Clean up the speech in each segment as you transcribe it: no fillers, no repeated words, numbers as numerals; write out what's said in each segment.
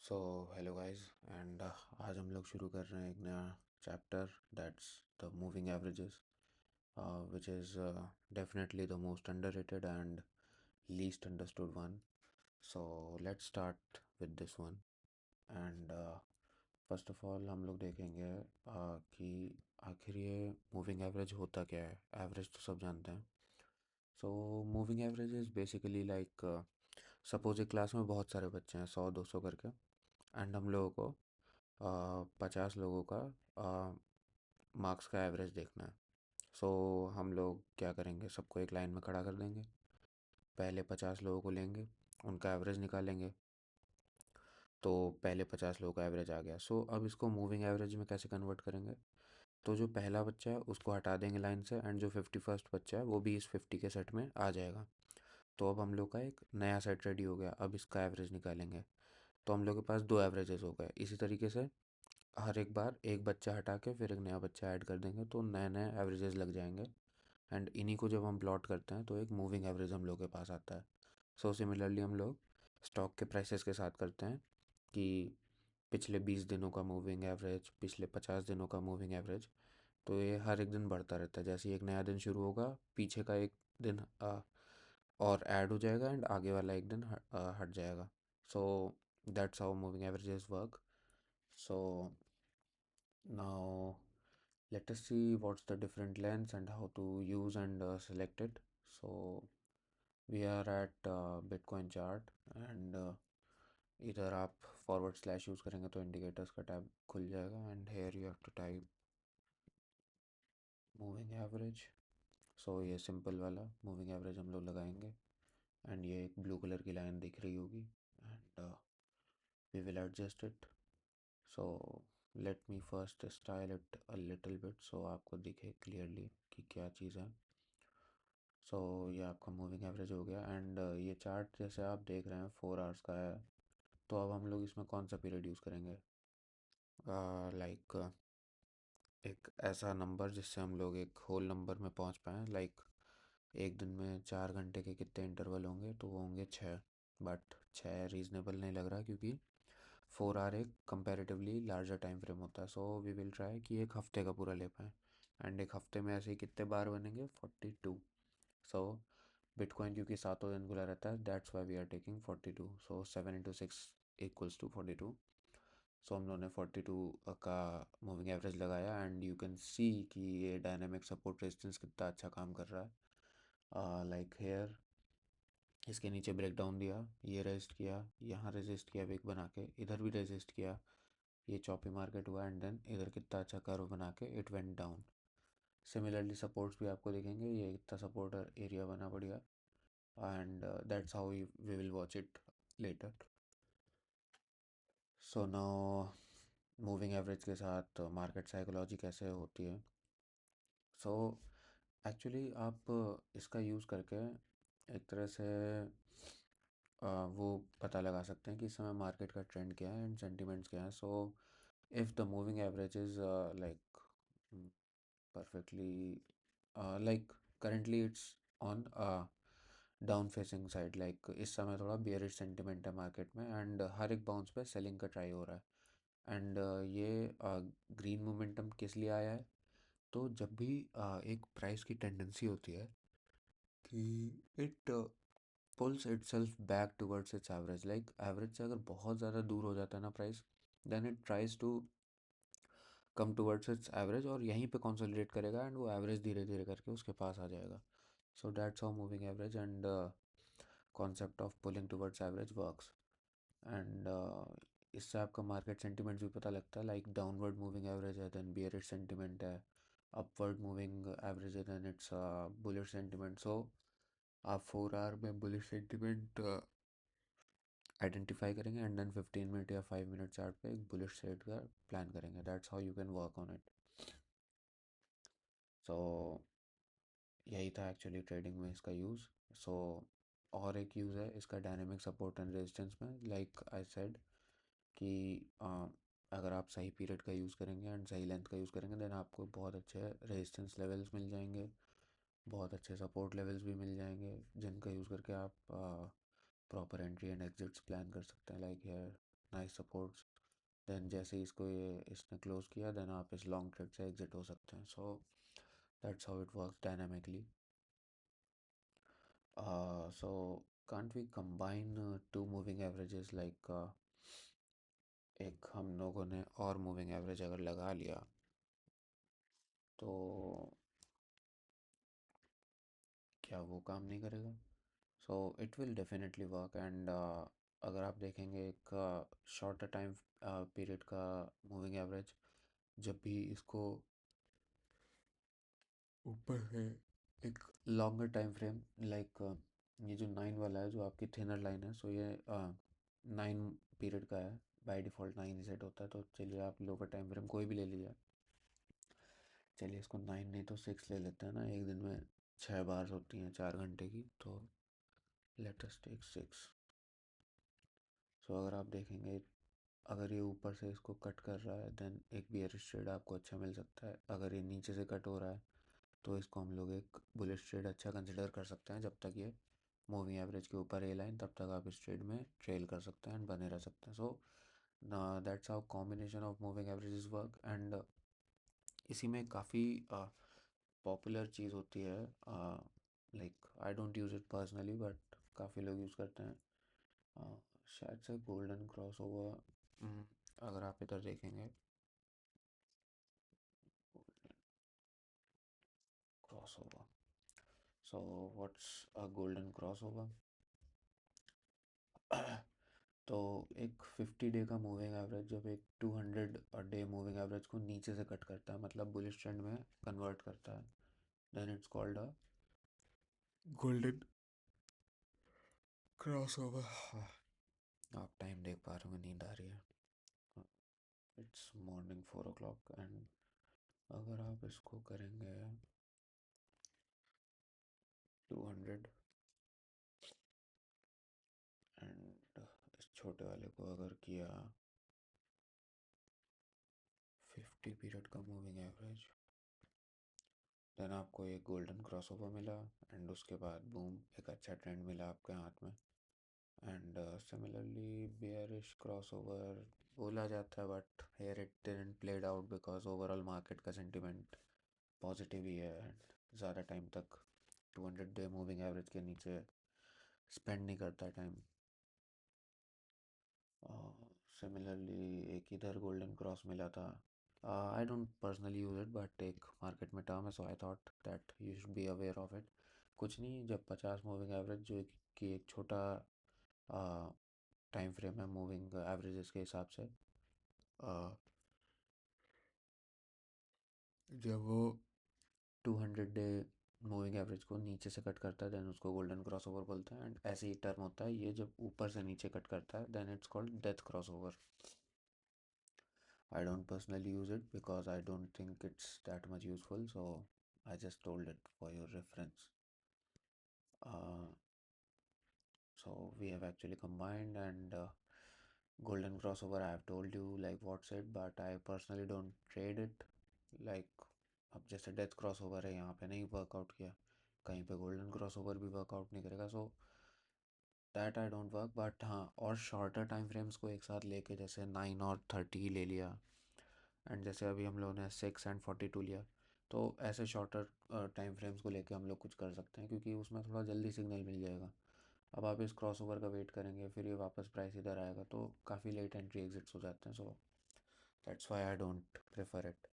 So hello guys and आज हम लोग शुरू कर रहे हैं एक नया chapter that's the moving averages which is definitely the most underrated and least understood one. So let's start with this one. And first of all हम लोग देखेंगे कि आखिर ये मूविंग एवरेज होता क्या है. एवरेज तो सब जानते हैं. So moving average is basically like suppose एक क्लास में बहुत सारे बच्चे हैं 100-200 करके. एंड हम लोगों को 50 लोगों का मार्क्स का एवरेज देखना है. सो हम लोग क्या करेंगे, सबको एक लाइन में खड़ा कर देंगे. पहले 50 लोगों को लेंगे, उनका एवरेज निकालेंगे. तो पहले 50 लोगों का एवरेज आ गया. सो अब इसको मूविंग एवरेज में कैसे कन्वर्ट करेंगे. तो जो पहला बच्चा है उसको हटा देंगे लाइन से, एंड जो 51st बच्चा है वो भी इस 50 के सेट में आ जाएगा. तो अब हम लोग का एक नया सेट रेडी हो गया. अब इसका एवरेज निकालेंगे. तो हम लोग के पास दो एवरेजेस हो गए. इसी तरीके से हर एक बार एक बच्चा हटा के फिर एक नया बच्चा ऐड कर देंगे तो नए नए एवरेजेस लग जाएंगे. एंड इन्हीं को जब हम प्लॉट करते हैं तो एक मूविंग एवरेज हम लोग के पास आता है. सो सिमिलरली हम लोग स्टॉक के प्राइसेस के साथ करते हैं कि पिछले 20 दिनों का मूविंग एवरेज, पिछले 50 दिनों का मूविंग एवरेज. तो ये हर एक दिन बढ़ता रहता है. जैसे ही एक नया दिन शुरू होगा, पीछे का एक दिन और ऐड हो जाएगा एंड आगे वाला एक दिन हट जाएगा. So that's how moving averages work. So now let us see what's the different lens and how to use and select it. So we are at Bitcoin chart and इधर आप फॉरवर्ड स्लैश यूज़ करेंगे तो indicators का tab खुल जाएगा. And here you have to type moving average. So ये simple वाला moving average हम लोग लगाएंगे. एंड ये एक ब्लू कलर की लाइन दिख रही होगी and we will adjust it. So let me first style it a little bit so आपको दिखे क्लियरली कि क्या चीज़ है. सो ये आपका मूविंग एवरेज हो गया. एंड ये चार्ट जैसे आप देख रहे हैं 4 आवर्स का है. तो अब हम लोग इसमें कौन सा पीरियड यूज़ करेंगे, लाइक एक ऐसा नंबर जिससे हम लोग एक होल नंबर में पहुंच पाएँ. लाइक एक दिन में 4 घंटे के कितने इंटरवल होंगे, तो वो होंगे 6. बट 6 रीज़नेबल नहीं लग रहा क्योंकि 4 आवर एक कंपैरेटिवली लार्जर टाइम फ्रेम होता है. सो वी विल ट्राई कि एक हफ्ते का पूरा ले पाएँ. एंड एक हफ्ते में ऐसे ही कितने बार बनेंगे, 42. सो बिटकॉइन क्योंकि सातों दिन खुला रहता है, that's why we are taking 42. So 7 × 6 equals to 42. So हम लोगों ने 42 का मूविंग एवरेज लगाया. एंड यू कैन सी कि ये डायनेमिक सपोर्ट रेजिस्टेंस कितना अच्छा काम कर रहा है. लाइक हेयर इसके नीचे ब्रेक डाउन दिया, ये रेजिस्ट किया, यहाँ रेजिस्ट किया विक बना के, इधर भी रेजिस्ट किया, ये चॉपी मार्केट हुआ. एंड देन इधर कितना अच्छा कर्व बना के it went down. Similarly supports भी आपको दिखेंगे. ये कितना सपोर्ट एरिया बना बढ़िया. And that's how we will watch it later. So now moving average के साथ मार्केट साइकोलॉजी कैसे होती है. सो एक्चुअली आप इसका यूज़ करके एक तरह से वो पता लगा सकते हैं कि इस समय मार्केट का ट्रेंड क्या है एंड सेंटिमेंट्स क्या है. So if the moving average is like perfectly like currently it's on down facing side. Like इस समय थोड़ा बियरिश सेंटिमेंट है मार्केट में एंड हर एक बाउंस पे सेलिंग का ट्राई हो रहा है. एंड ये ग्रीन मोमेंटम किस लिए आया है. तो जब भी एक प्राइस की टेंडेंसी होती है कि it pulls itself back towards its average. Like average से अगर बहुत ज़्यादा दूर हो जाता है ना price, then it tries to come towards its average और यहीं पे कंसोलिडेट करेगा एंड वो एवरेज धीरे धीरे करके उसके पास आ जाएगा. So that's how moving average and concept of pulling towards average works. And इससे आपका मार्केट सेंटिमेंट्स भी पता लगता है. लाइक डाउनवर्ड मूविंग एवरेज है देन बियरिश सेंटिमेंट है, अपवर्ड मूविंग एवरेज है देन इट्स बुलिश सेंटिमेंट. सो आप 4 आवर में बुलिश सेंटिमेंट आइडेंटिफाई करेंगे एंड देन 15 मिनट या 5 मिनट चार्ट पे एक बुलिश सेट का प्लान करेंगे. That's how you can work on it. So यही था एक्चुअली ट्रेडिंग में इसका यूज़. सो और एक यूज़ है इसका डायनेमिक सपोर्ट एंड रेजिस्टेंस में. लाइक आई सेड कि अगर आप सही पीरियड का यूज़ करेंगे एंड सही लेंथ का यूज़ करेंगे देन आपको बहुत अच्छे रेजिस्टेंस लेवल्स मिल जाएंगे, बहुत अच्छे सपोर्ट लेवल्स भी मिल जाएंगे जिनका यूज़ करके आप proper entry and exits plan कर सकते हैं. Like here nice supports. Then जैसे ही इसको ये इसने क्लोज किया, देन आप इस लॉन्ग ट्रेड से एग्जिट हो सकते हैं। So that's how it works dynamically. So can't we combine two moving averages like एक हम लोगों ने और मूविंग एवरेज अगर लगा लिया तो क्या वो काम नहीं करेगा? So it will definitely work. And अगर आप देखेंगे एक शॉर्टर टाइम पीरियड का मूविंग एवरेज, जब भी इसको ऊपर है एक लॉन्गर टाइम फ्रेम लाइक ये जो 9 वाला है जो आपकी थिनर लाइन है, सो ये 9 पीरियड का है। बाय डिफ़ॉल्ट 9 ही सेट होता है, तो चलिए आप लोअर टाइम फ्रेम कोई भी ले लीजिए। चलिए इसको 9 नहीं तो 6 ले लेते हैं ना, एक दिन में 6 बार होती हैं 4 घंटे की, तो लेट अस टेक 6। सो अगर आप देखेंगे, अगर ये ऊपर से इसको कट कर रहा है देन एक बियरिश ट्रेड आपको अच्छा मिल सकता है। अगर ये नीचे से कट हो रहा है तो इसको हम लोग एक बुलिश ट्रेड अच्छा कंसिडर कर सकते हैं। जब तक ये मूविंग एवरेज के ऊपर ए लाइन, तब तक आप इस ट्रेड में ट्रेल कर सकते हैं एंड बने रह सकते हैं। So that's how combination of moving averages work. And इसी में काफ़ी पॉपुलर चीज़ होती है, like I don't use it personally but काफ़ी लोग यूज़ करते हैं, शायद से गोल्डन क्रॉस ओवर। अगर आप इधर देखेंगे, cross over, so what's a golden cross over? तो एक 50 डे का मूविंग एवरेज जब एक 200 डे मूविंग एवरेज को नीचे से कट करता है, मतलब बुलिश ट्रेंड में कन्वर्ट करता है, then it's called a golden cross over. आप टाइम देख पा रहे होंगे, नींद आ रही है। It's morning 4 o'clock। एंड अगर आप इसको करेंगे 200 एंड इस छोटे वाले को अगर किया 50 पीरियड का मूविंग एवरेज, देन आपको एक गोल्डन क्रॉस ओवर मिला एंड उसके बाद बूम एक अच्छा ट्रेंड मिला आपके हाथ में। And similarly bearish cross over बोला जाता है, but here it didn't played out because overall market का सेंटिमेंट पॉजिटिव ही है एंड ज़्यादा टाइम तक 200 डे मूविंग एवरेज के नीचे स्पेंड नहीं करता टाइम। सिमिलरली एक इधर गोल्डन क्रॉस मिला था। I don't personally use it but एक मार्केट में टर्म है, so I thought that you should be aware of it. कुछ नहीं, जब 50 मूविंग एवरेज जो कि एक छोटा टाइम फ्रेम है मूविंग एवरेजेस के हिसाब से, uh, जब वो 200 डे मूविंग एवरेज को नीचे से कट करता है देन उसको गोल्डन क्रॉस ओवर बोलते हैं। एंड ऐसे ही टर्म होता है ये, जब ऊपर से नीचे कट करता है then it's called death cross over. I don't personally use it because I don't think it's that much useful, so I just told it for your reference. Uh, so we have actually combined, and golden crossover I have told you like what's it, but I personally don't trade it. Like अब जैसे death cross over है, यहाँ पे नहीं workout किया, कहीं पे golden cross over भी वर्कआउट नहीं करेगा, so that I don't work. But हाँ, और शॉर्टर टाइम फ्रेम्स को एक साथ लेके जैसे 9 और 30 ले लिया, एंड जैसे अभी हम लोगों ने 6 एंड 42 लिया, तो ऐसे शॉर्टर टाइम फ्रेम्स को लेके हम लोग कुछ कर सकते हैं, क्योंकि उसमें थोड़ा जल्दी सिग्नल मिल जाएगा। अब आप इस क्रॉसओवर का वेट करेंगे फिर ये वापस प्राइस इधर आएगा, तो काफ़ी लेट एंट्री एग्जिट्स हो जाते हैं। So that's why I don't prefer it.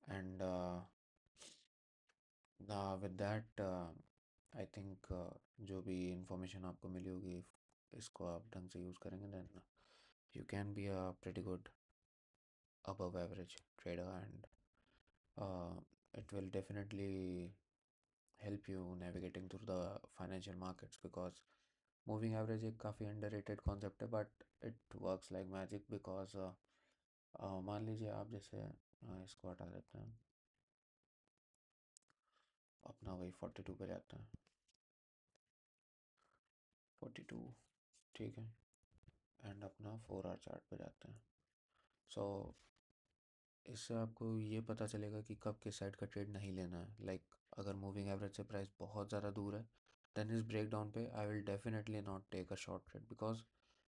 And with that I think जो भी इंफॉर्मेशन आपको मिली होगी, इसको आप ढंग से यूज़ करेंगे then you can be a pretty good above average trader, and it will definitely help you navigating through the financial markets, because moving average एक काफ़ी underrated concept है, but it works like magic because मान लीजिए आप जैसे इसको हटा देते हैं, अपना वही 42 पे जाते हैं, 42, ठीक है, एंड अपना 4 आवर चार्ट पे जाते हैं। सो इससे आपको ये पता चलेगा कि कब किस साइड का ट्रेड नहीं लेना है। लाइक अगर मूविंग एवरेज से प्राइस बहुत ज़्यादा दूर है, देन इस ब्रेक डाउन पे I will definitely not take a short trade, because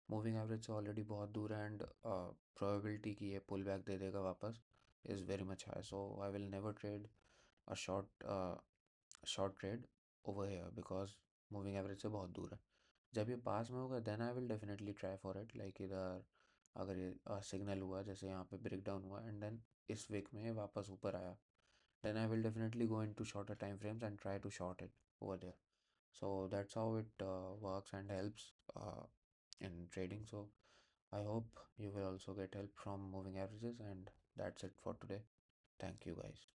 moving average से ऑलरेडी बहुत दूर है, एंड प्रोबेबिलिटी कि ये पुल बैक दे देगा वापस is very much high. So I will never trade a short trade over here because moving average से बहुत दूर है. जब ये पास में होगा then I will definitely try for it. Like इधर अगर ये सिग्नल हुआ जैसे यहाँ पे ब्रेक डाउन हुआ एंड देन इस वीक में ये वापस ऊपर आया, then I will definitely go into shorter time frames and try to short it over there. So that's how it works and helps in trading. So I hope you will also get help from moving averages, and that's it for today. Thank you guys.